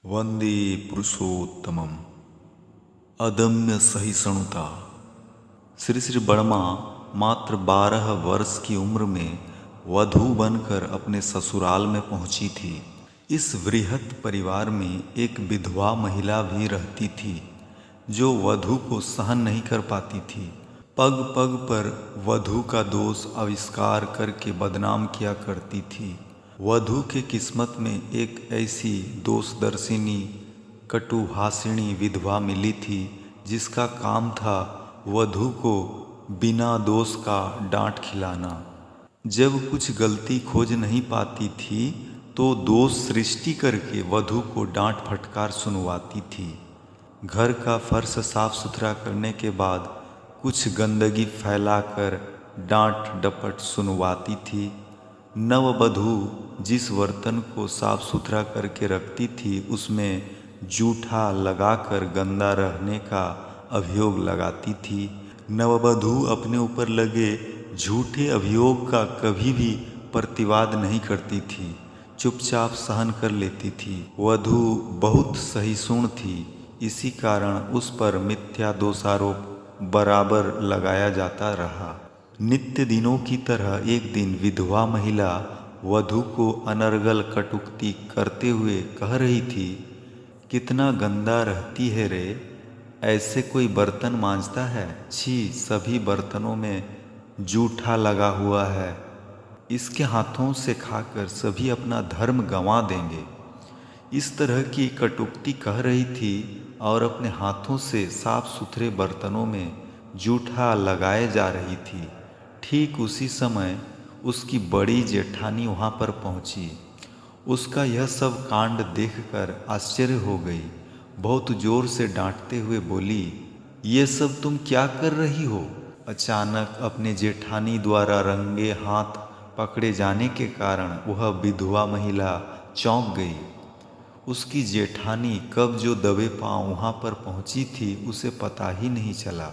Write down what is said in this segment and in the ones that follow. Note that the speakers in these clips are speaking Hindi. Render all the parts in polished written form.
वंदे पुरुषोत्तमम। अदम्य सहिष्णुता। श्री श्री बर्मा मात्र 12 वर्ष की उम्र में वधू बनकर अपने ससुराल में पहुंची थी। इस वृहत परिवार में एक विधवा महिला भी रहती थी जो वधू को सहन नहीं कर पाती थी। पग पग पर वधू का दोष आविष्कार करके बदनाम किया करती थी। वधू के किस्मत में एक ऐसी दोषदर्शिनी कटुभाषिणी विधवा मिली थी जिसका काम था वधू को बिना दोष का डांट खिलाना। जब कुछ गलती खोज नहीं पाती थी तो दोष सृष्टि करके वधू को डांट फटकार सुनवाती थी। घर का फर्श साफ सुथरा करने के बाद कुछ गंदगी फैलाकर डांट डपट सुनवाती थी। नववधू जिस बर्तन को साफ सुथरा करके रखती थी उसमें जूठा लगाकर गंदा रहने का अभियोग लगाती थी। नववधू अपने ऊपर लगे झूठे अभियोग का कभी भी प्रतिवाद नहीं करती थी, चुपचाप सहन कर लेती थी। वधू बहुत सहिष्णु थी, इसी कारण उस पर मिथ्या दोषारोप बराबर लगाया जाता रहा। नित्य दिनों की तरह एक दिन विधवा महिला वधू को अनर्गल कटुक्ति करते हुए कह रही थी, कितना गंदा रहती है रे, ऐसे कोई बर्तन मांजता है? छी, सभी बर्तनों में जूठा लगा हुआ है, इसके हाथों से खाकर सभी अपना धर्म गंवा देंगे। इस तरह की कटुक्ति कह रही थी और अपने हाथों से साफ सुथरे बर्तनों में जूठा लगाए जा रही थी। ठीक उसी समय उसकी बड़ी जेठानी वहाँ पर पहुँची। उसका यह सब कांड देखकर आश्चर्य हो गई। बहुत जोर से डांटते हुए बोली, ये सब तुम क्या कर रही हो? अचानक अपने जेठानी द्वारा रंगे हाथ पकड़े जाने के कारण वह विधवा महिला चौंक गई। उसकी जेठानी कब जो दबे पांव वहाँ पर पहुँची थी उसे पता ही नहीं चला।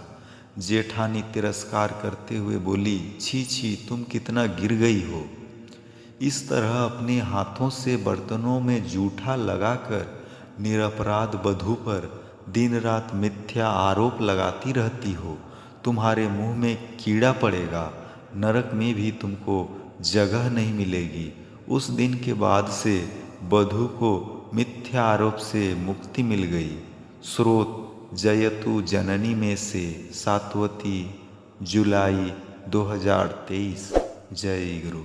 जेठानी तिरस्कार करते हुए बोली, छी छी, तुम कितना गिर गई हो। इस तरह अपने हाथों से बर्तनों में जूठा लगाकर निरपराध वधू पर दिन रात मिथ्या आरोप लगाती रहती हो। तुम्हारे मुंह में कीड़ा पड़ेगा, नरक में भी तुमको जगह नहीं मिलेगी। उस दिन के बाद से वधू को मिथ्या आरोप से मुक्ति मिल गई। स्रोत जयतु जननी में से 7 जुलाई 2023। जय गुरु।